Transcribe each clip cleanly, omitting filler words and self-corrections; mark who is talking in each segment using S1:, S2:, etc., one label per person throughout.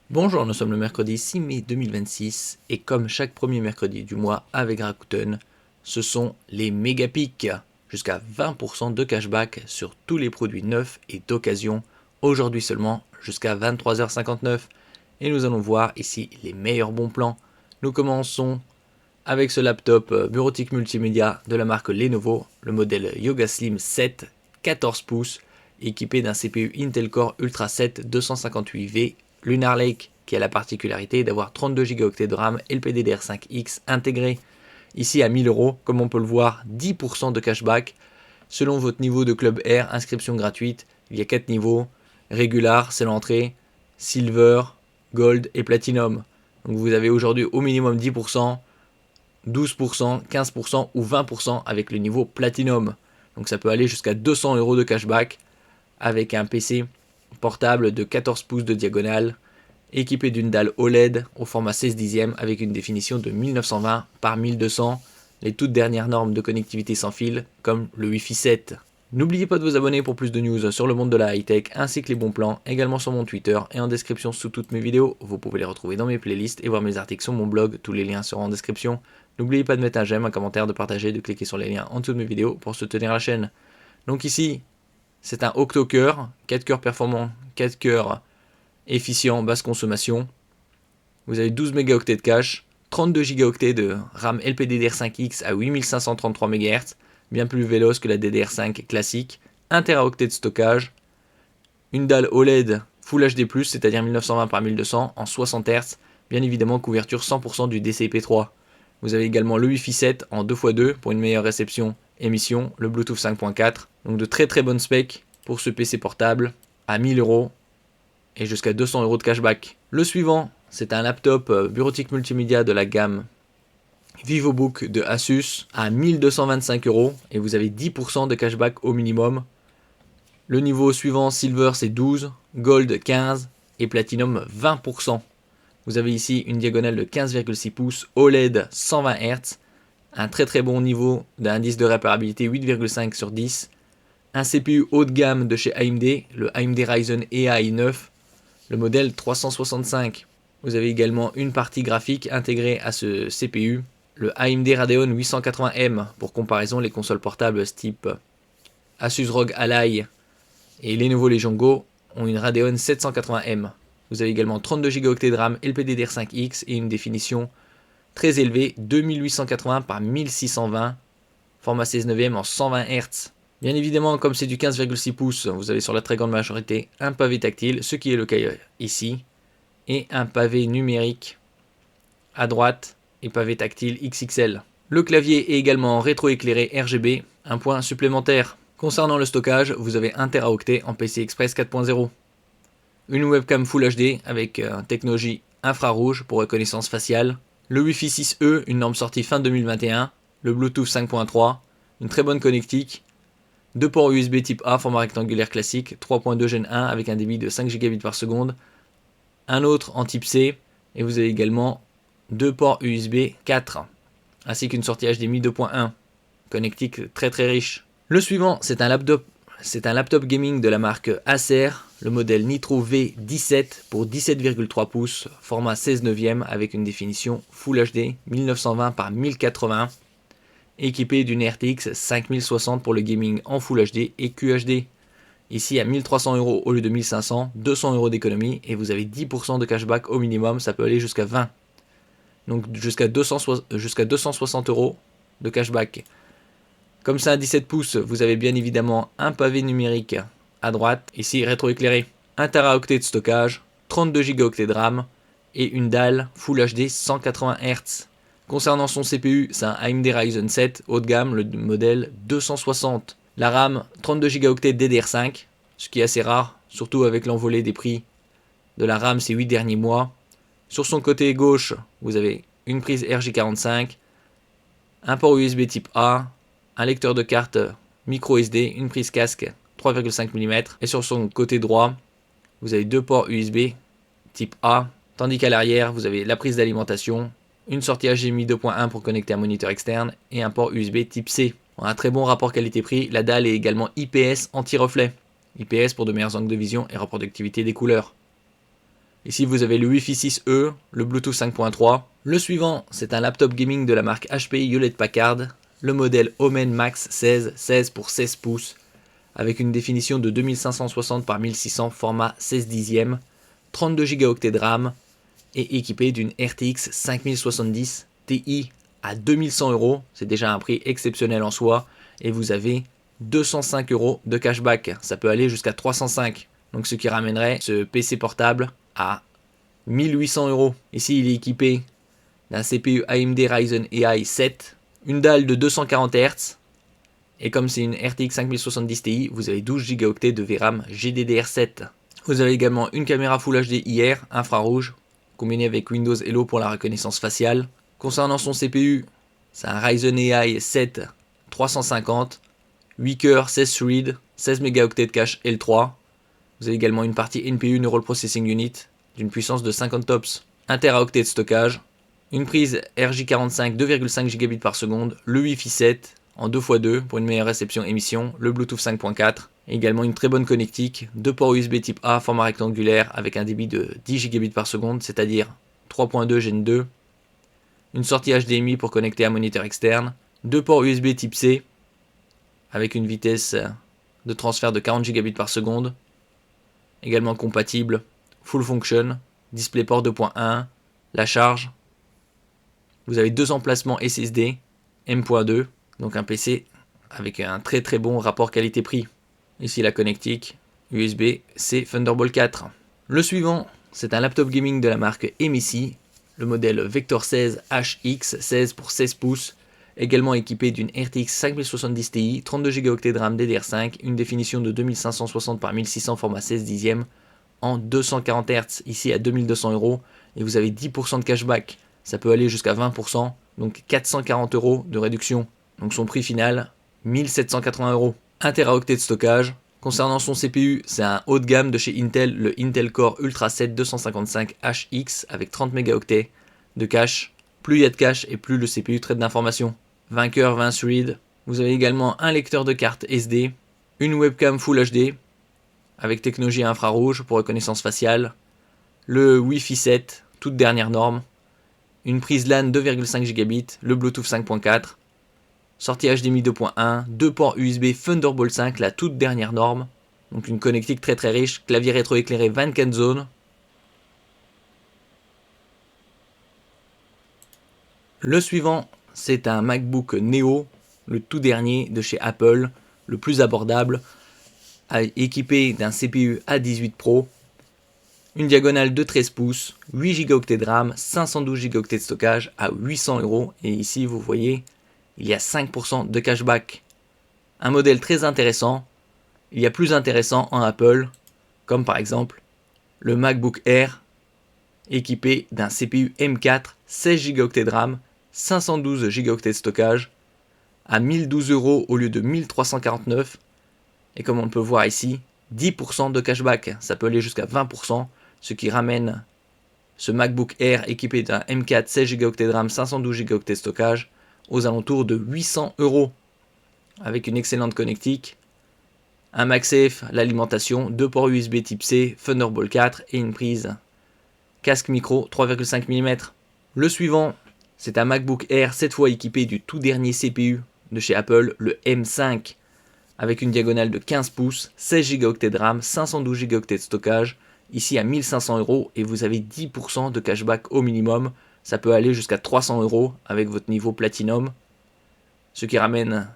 S1: Bonjour, nous sommes le mercredi 6 mai 2026 et comme chaque premier mercredi du mois avec Rakuten, ce sont les méga pics. Jusqu'à 20% de cashback sur tous les produits neufs et d'occasion, aujourd'hui seulement jusqu'à 23h59. Et nous allons voir ici les meilleurs bons plans. Nous commençons avec ce laptop bureautique multimédia de la marque Lenovo, le modèle Yoga Slim 7 14 pouces, équipé d'un CPU Intel Core Ultra 7 258V Lunar Lake, qui a la particularité d'avoir 32 Go de RAM LPDDR5X intégré. Ici à 1000 euros, comme on peut le voir, 10% de cashback. Selon votre niveau de Club Air, inscription gratuite, il y a 4 niveaux. Regular, c'est l'entrée, Silver, Gold et Platinum. Donc vous avez aujourd'hui au minimum 10%, 12%, 15% ou 20% avec le niveau Platinum. Donc ça peut aller jusqu'à 200 euros de cashback avec un PC portable de 14 pouces de diagonale, équipé d'une dalle OLED au format 16 dixièmes avec une définition de 1920 par 1200, les toutes dernières normes de connectivité sans fil comme le Wi-Fi 7. N'oubliez pas de vous abonner pour plus de news sur le monde de la high-tech ainsi que les bons plans, également sur mon Twitter et en description sous toutes mes vidéos. Vous pouvez les retrouver dans mes playlists et voir mes articles sur mon blog, tous les liens seront en description. N'oubliez pas de mettre un j'aime, un commentaire, de partager, de cliquer sur les liens en dessous de mes vidéos pour soutenir la chaîne. Donc ici, c'est un octo-cœur, 4 cœurs performants, 4 cœurs efficient, basse consommation. Vous avez 12 mégaoctets de cache, 32 gigaoctets de RAM LPDDR5X à 8533 MHz, bien plus véloce que la DDR5 classique, 1 Teraoctet de stockage, une dalle OLED Full HD+, c'est-à-dire 1920 par 1200 en 60 Hz, bien évidemment couverture 100% du DCI-P3. Vous avez également le Wi-Fi 7 en 2x2 pour une meilleure réception émission, le Bluetooth 5.4, donc de très bonnes specs pour ce PC portable à 1000 euros et jusqu'à 200 euros de cashback. Le suivant, c'est un laptop bureautique multimédia de la gamme VivoBook de Asus à 1225 euros et vous avez 10% de cashback au minimum. Le niveau suivant, Silver, c'est 12, Gold 15 et Platinum 20%. Vous avez ici une diagonale de 15,6 pouces OLED 120 Hz, un très bon niveau d'indice de réparabilité 8,5 sur 10, un CPU haut de gamme de chez AMD, le AMD Ryzen AI 9, le modèle 365. Vous avez également une partie graphique intégrée à ce CPU, le AMD Radeon 880M. Pour comparaison, les consoles portables type Asus ROG Ally et Lenovo Legion Go ont une Radeon 780M. Vous avez également 32 Go de RAM LPDDR5X et une définition très élevée, 2880 par 1620, format 16 neuvième en 120 Hz. Bien évidemment, comme c'est du 15,6 pouces, vous avez sur la très grande majorité un pavé tactile, ce qui est le cas ici, et un pavé numérique à droite et pavé tactile XXL. Le clavier est également rétroéclairé RGB, un point supplémentaire. Concernant le stockage, vous avez 1 Teraoctet en PCI Express 4.0. Une webcam Full HD avec technologie infrarouge pour reconnaissance faciale. Le Wi-Fi 6E, une norme sortie fin 2021. Le Bluetooth 5.3, une très bonne connectique. 2 ports USB type A, format rectangulaire classique, 3.2 Gen 1 avec un débit de 5 Gb par seconde. Un autre en type C, et vous avez également 2 ports USB 4, ainsi qu'une sortie HDMI 2.1. Connectique très riche. Le suivant, c'est un laptop gaming de la marque Acer, le modèle Nitro V17 pour 17,3 pouces, format 16 neuvième avec une définition Full HD 1920 par 1080, équipé d'une RTX 5060 pour le gaming en Full HD et QHD. Ici à 1300 euros au lieu de 1500, 200 euros d'économie et vous avez 10% de cashback au minimum, ça peut aller jusqu'à 20. Donc jusqu'à 260 euros de cashback. Comme c'est un 17 pouces, vous avez bien évidemment un pavé numérique à droite, ici rétroéclairé, 1 Teraoctet de stockage, 32 Go de RAM et une dalle Full HD 180 Hz. Concernant son CPU, c'est un AMD Ryzen 7 haut de gamme, le modèle 260. La RAM, 32 Go DDR5, ce qui est assez rare, surtout avec l'envolée des prix de la RAM ces 8 derniers mois. Sur son côté gauche, vous avez une prise RJ45, un port USB type A, un lecteur de carte micro SD, une prise casque 3,5 mm. Et sur son côté droit, vous avez 2 ports USB type A, tandis qu'à l'arrière, vous avez la prise d'alimentation, une sortie HDMI 2.1 pour connecter un moniteur externe et un port USB type C. Un très bon rapport qualité-prix, la dalle est également IPS anti-reflet. IPS pour de meilleurs angles de vision et reproductivité des couleurs. Ici vous avez le Wi-Fi 6E, le Bluetooth 5.3. Le suivant, c'est un laptop gaming de la marque HP Hewlett-Packard, le modèle Omen Max 16 pour 16 pouces, avec une définition de 2560 par 1600 format 16 dixièmes, 32 Go de RAM et équipé d'une RTX 5070 Ti à 2100 €. C'est déjà un prix exceptionnel en soi et vous avez 205 € de cashback. Ça peut aller jusqu'à 305. Donc ce qui ramènerait ce PC portable à 1800 €. Ici, il est équipé d'un CPU AMD Ryzen AI 7, une dalle de 240 Hz, et comme c'est une RTX 5070 Ti, vous avez 12 Go de VRAM GDDR7. Vous avez également une caméra Full HD IR infrarouge, combinée avec Windows Hello pour la reconnaissance faciale. Concernant son CPU, c'est un Ryzen AI 7 350, 8 cœurs, 16 threads, 16 Mgo de cache L3. Vous avez également une partie NPU Neural Processing Unit d'une puissance de 50 TOPS, 1 Teraoctet de stockage, une prise RJ45 2,5 Gb par seconde, le Wi-Fi 7 en 2x2 pour une meilleure réception émission, le Bluetooth 5.4, et également une très bonne connectique, 2 ports USB type A format rectangulaire avec un débit de 10 Gb par seconde, c'est-à-dire 3.2 Gen 2, une sortie HDMI pour connecter un moniteur externe, 2 ports USB type C avec une vitesse de transfert de 40 Gb par seconde, également compatible, full function, DisplayPort 2.1, la charge. Vous avez 2 emplacements SSD M.2, donc un PC avec un très très bon rapport qualité-prix. Ici la connectique USB-C Thunderbolt 4. Le suivant, c'est un laptop gaming de la marque MSI, le modèle Vector 16 HX 16 pour 16 pouces, également équipé d'une RTX 5070 Ti, 32 Go de RAM DDR5, une définition de 2560 par 1600 format 16 dixièmes, en 240 Hz, ici à 2200 €, et vous avez 10% de cashback. Ça peut aller jusqu'à 20%, donc 440 € de réduction. Donc son prix final, 1780 €. 1 Teraoctet de stockage. Concernant son CPU, c'est un haut de gamme de chez Intel, le Intel Core Ultra 7 255HX avec 30 mégaoctets de cache. Plus il y a de cache et plus le CPU traite d'informations. 20 cœurs, 20 threads. Vous avez également un lecteur de carte SD, une webcam Full HD avec technologie infrarouge pour reconnaissance faciale, le Wi-Fi 7, toute dernière norme, une prise LAN 2,5 Gb, le Bluetooth 5.4, sortie HDMI 2.1, 2 ports USB Thunderbolt 5, la toute dernière norme, donc une connectique très très riche, clavier rétroéclairé 24 zones. Le suivant, c'est un MacBook Neo, le tout dernier de chez Apple, le plus abordable, équipé d'un CPU A18 Pro, une diagonale de 13 pouces, 8 Go de RAM, 512 Go de stockage à 800 €, et ici vous voyez, il y a 5% de cashback. Un modèle très intéressant, il y a plus intéressant en Apple, comme par exemple le MacBook Air, équipé d'un CPU M4, 16 Go de RAM, 512 Go de stockage, à 1012 € au lieu de 1349, et comme on peut voir ici, 10% de cashback, ça peut aller jusqu'à 20%, ce qui ramène ce MacBook Air équipé d'un M4 16 Go de RAM, 512 Go de stockage aux alentours de 800 €, avec une excellente connectique, un MagSafe, l'alimentation, 2 ports USB type C, Thunderbolt 4 et une prise casque micro 3,5 mm. Le suivant, c'est un MacBook Air cette fois équipé du tout dernier CPU de chez Apple, le M5, avec une diagonale de 15 pouces, 16 Go de RAM, 512 Go de stockage, ici à 1500 € et vous avez 10% de cashback au minimum. Ça peut aller jusqu'à 300 € avec votre niveau Platinum, ce qui ramène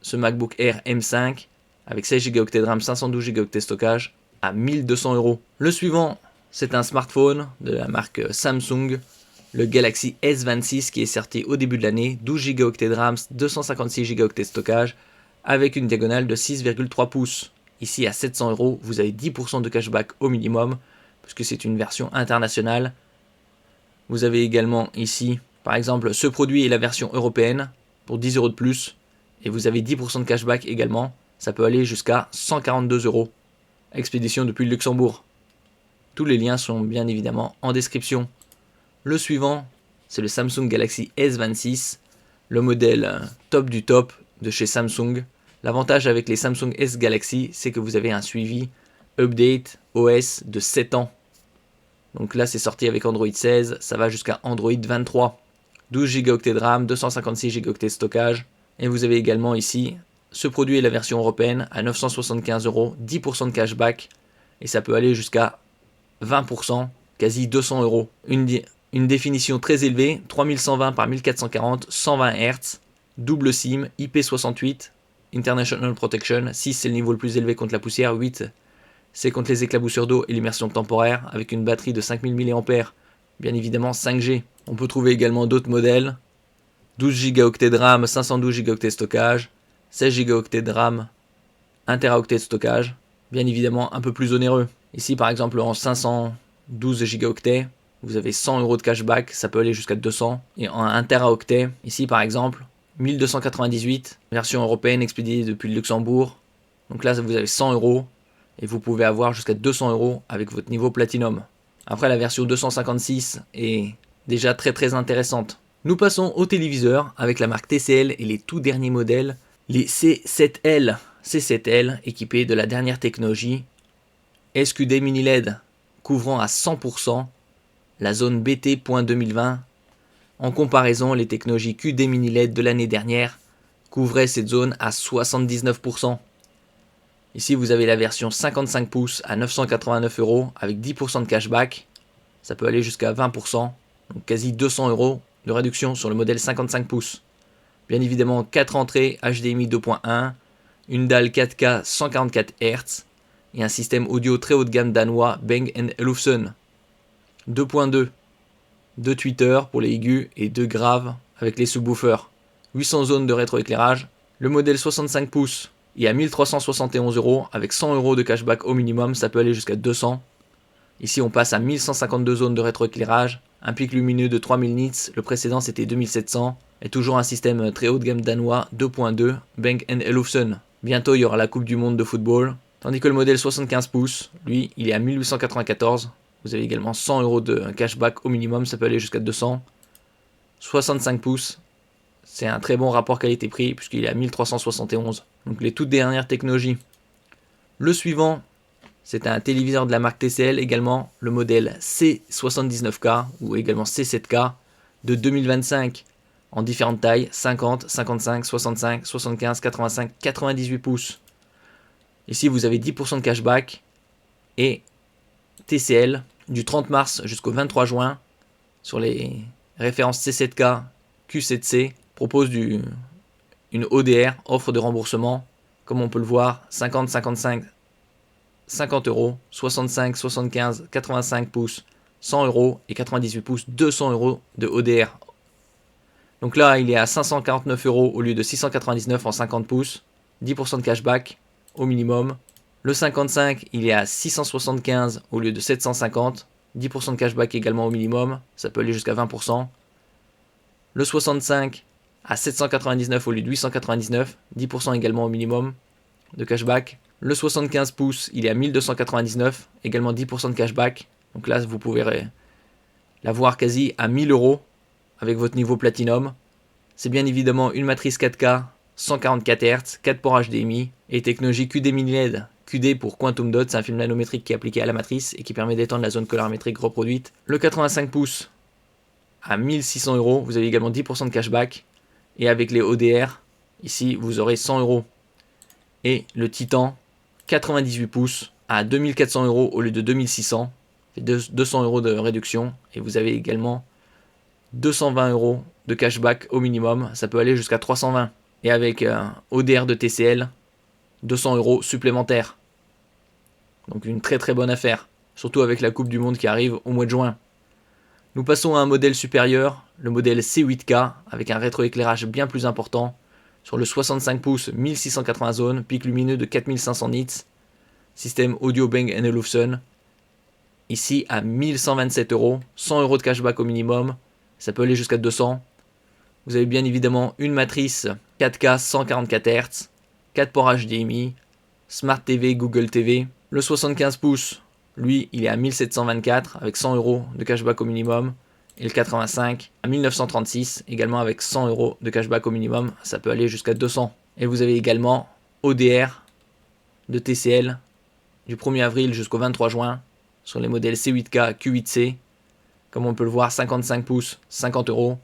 S1: ce MacBook Air M5 avec 16 Go de RAM, 512 Go de stockage à 1200 €. Le suivant, c'est un smartphone de la marque Samsung, le Galaxy S26 qui est sorti au début de l'année, 12 Go de RAM, 256 Go de stockage avec une diagonale de 6,3 pouces. Ici à 700 €, vous avez 10% de cashback au minimum, puisque c'est une version internationale. Vous avez également ici, par exemple, ce produit est la version européenne, pour 10 € de plus, et vous avez 10% de cashback également, ça peut aller jusqu'à 142 €. Expédition depuis le Luxembourg. Tous les liens sont bien évidemment en description. Le suivant, c'est le Samsung Galaxy S26, le modèle top du top de chez Samsung. L'avantage avec les Samsung S Galaxy, c'est que vous avez un suivi update OS de 7 ans. Donc là, c'est sorti avec Android 16, ça va jusqu'à Android 23. 12 Go de RAM, 256 Go de stockage. Et vous avez également ici, ce produit est la version européenne à 975 €, 10% de cashback. Et ça peut aller jusqu'à 20%, quasi 200 €. Une définition très élevée, 3120 par 1440, 120 Hz, double SIM, IP68, International Protection. 6 c'est le niveau le plus élevé contre la poussière, 8 c'est contre les éclaboussures d'eau et l'immersion temporaire, avec une batterie de 5000 mAh, bien évidemment 5G. On peut trouver également d'autres modèles, 12 Go de RAM, 512 Go de stockage, 16 Go de RAM, 1 Teraoctet de stockage, bien évidemment un peu plus onéreux. Ici par exemple en 512 Go, vous avez 100 € de cashback, ça peut aller jusqu'à 200. Et en 1 Teraoctet, ici par exemple, 1298, version européenne expédiée depuis le Luxembourg. Donc là vous avez 100 € et vous pouvez avoir jusqu'à 200 € avec votre niveau Platinum. Après la version 256 est déjà très intéressante. Nous passons au téléviseur avec la marque TCL et les tout derniers modèles, les C7L. C7L équipés de la dernière technologie SQD Mini LED couvrant à 100% la zone BT.2020. En comparaison, les technologies QD Mini LED de l'année dernière couvraient cette zone à 79%. Ici, vous avez la version 55 pouces à 989 € avec 10% de cashback. Ça peut aller jusqu'à 20%, donc quasi 200 € de réduction sur le modèle 55 pouces. Bien évidemment, 4 entrées HDMI 2.1, une dalle 4K 144 Hz et un système audio très haut de gamme danois Bang & Olufsen. 2.2, 2 tweeters pour les aigus et 2 graves avec les subwoofers. 800 zones de rétroéclairage. Le modèle 65 pouces est à 1371 € avec 100 € de cashback au minimum, ça peut aller jusqu'à 200. Ici on passe à 1152 zones de rétroéclairage, un pic lumineux de 3000 nits, le précédent c'était 2700, et toujours un système très haut de gamme danois 2.2 Bang & Olufsen. Bientôt il y aura la Coupe du Monde de football, tandis que le modèle 75 pouces, lui, il est à 1894. Vous avez également 100 € de cashback au minimum, ça peut aller jusqu'à 200. 65 pouces, c'est un très bon rapport qualité-prix puisqu'il est à 1371. Donc les toutes dernières technologies. Le suivant, c'est un téléviseur de la marque TCL également, le modèle C79K ou également C7K de 2025 en différentes tailles, 50, 55, 65, 75, 85, 98 pouces. Ici vous avez 10% de cashback et TCL du 30 mars jusqu'au 23 juin sur les références C7K, Q7C propose une ODR, offre de remboursement, comme on peut le voir, 50, 55, 50 €, 65, 75, 85 pouces, 100 € et 98 pouces, 200 € de ODR. Donc là, il est à 549 € au lieu de 699 en 50 pouces, 10% de cashback au minimum. Le 55, il est à 675 au lieu de 750, 10% de cashback également au minimum, ça peut aller jusqu'à 20%. Le 65 à 799 au lieu de 899, 10% également au minimum de cashback. Le 75 pouces, il est à 1299, également 10% de cashback. Donc là, vous pouvez l'avoir quasi à 1000 € avec votre niveau Platinum. C'est bien évidemment une matrice 4K, 144 Hz, 4 ports HDMI et technologie QD Mini LED. QD pour Quantum Dot, c'est un film nanométrique qui est appliqué à la matrice et qui permet d'étendre la zone colorimétrique reproduite. Le 85 pouces à 1600 €, vous avez également 10% de cashback. Et avec les ODR, ici vous aurez 100 €. Et le Titan 98 pouces à 2400 € au lieu de 2600, fait 200 € de réduction. Et vous avez également 220 € de cashback au minimum, ça peut aller jusqu'à 320. Et avec ODR de TCL, 200 € supplémentaires. Donc une très bonne affaire, surtout avec la Coupe du Monde qui arrive au mois de juin. Nous passons à un modèle supérieur, le modèle C8K, avec un rétroéclairage bien plus important. Sur le 65 pouces, 1680 zones, pic lumineux de 4500 nits, système audio Bang & Olufsen. Ici à 1127 €, 100 € de cashback au minimum, ça peut aller jusqu'à 200. Vous avez bien évidemment une matrice 4K 144 Hz, 4 ports HDMI, Smart TV, Google TV. Le 75 pouces, lui, il est à 1724 avec 100 € de cashback au minimum. Et le 85 à 1936, également avec 100 € de cashback au minimum. Ça peut aller jusqu'à 200. Et vous avez également ODR de TCL du 1er avril jusqu'au 23 juin sur les modèles C8K, Q8C. Comme on peut le voir, 55 pouces, 50 euros.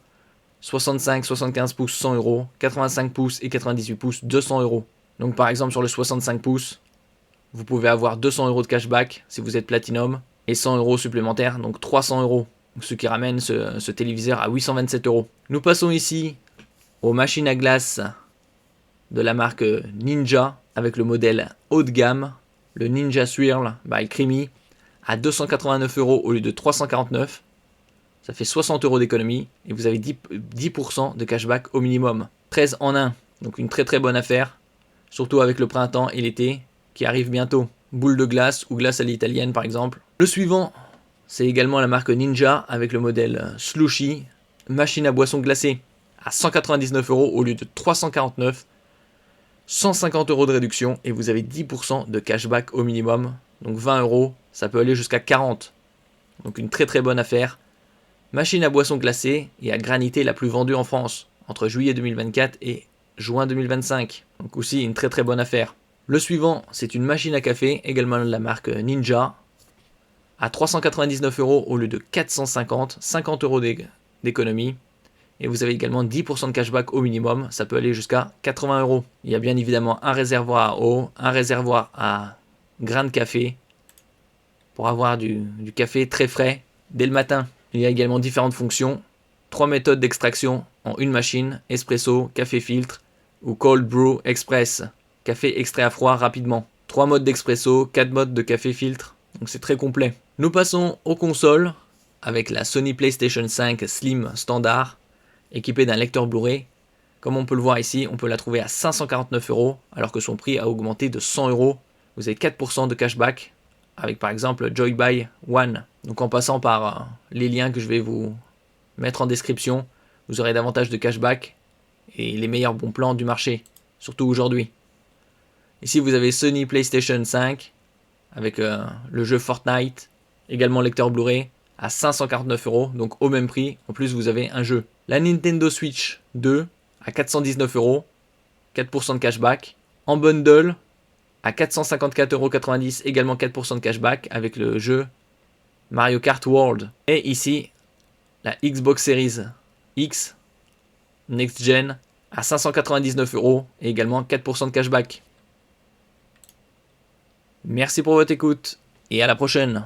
S1: 65-75 pouces, 100 euros. 85 pouces et 98 pouces, 200 euros. Donc par exemple sur le 65 pouces, vous pouvez avoir 200 euros de cashback si vous êtes Platinum et 100 euros supplémentaires, donc 300 euros. Ce qui ramène ce téléviseur à 827 euros. Nous passons ici aux machines à glace de la marque Ninja avec le modèle haut de gamme, le Ninja Swirl by Creamy à 289 euros au lieu de 349. Ça fait 60 euros d'économie et vous avez 10% de cashback au minimum. 13 en 1, donc une très très bonne affaire, surtout avec le printemps et l'été qui arrive bientôt. Boule de glace ou glace à l'italienne par exemple. Le suivant, c'est également la marque Ninja avec le modèle Slushy, machine à boisson glacée à 199 euros au lieu de 349. 150 euros de réduction et vous avez 10% de cashback au minimum. Donc 20 euros, ça peut aller jusqu'à 40. Donc une très très bonne affaire. Machine à boisson glacée et à granité la plus vendue en France entre juillet 2024 et juin 2025. Donc aussi une très très bonne affaire. Le suivant, c'est une machine à café, également de la marque Ninja, à 399 euros au lieu de 450, 50 euros d'économie. Et vous avez également 10% de cashback au minimum, ça peut aller jusqu'à 80 euros. Il y a bien évidemment un réservoir à eau, un réservoir à grains de café, pour avoir du café très frais dès le matin. Il y a également différentes fonctions, 3 méthodes d'extraction en une machine, espresso, café filtre ou cold brew express, café extrait à froid rapidement. 3 modes d'expresso, 4 modes de café filtre, donc c'est très complet. Nous passons aux consoles avec la Sony PlayStation 5 Slim Standard, équipée d'un lecteur Blu-ray. Comme on peut le voir ici, on peut la trouver à 549 euros, alors que son prix a augmenté de 100 euros. Vous avez 4% de cashback, avec par exemple Joy-Buy One. Donc en passant par les liens que je vais vous mettre en description, vous aurez davantage de cashback et les meilleurs bons plans du marché, surtout aujourd'hui. Ici vous avez Sony PlayStation 5, avec le jeu Fortnite, également lecteur Blu-ray, à 549 euros, donc au même prix. En plus vous avez un jeu. La Nintendo Switch 2 à 419 euros, 4% de cashback. En bundle à 454,90 €, également 4% de cashback avec le jeu Mario Kart World. Et ici, la Xbox Series X Next Gen à 599 euros et également 4% de cashback. Merci pour votre écoute et à la prochaine.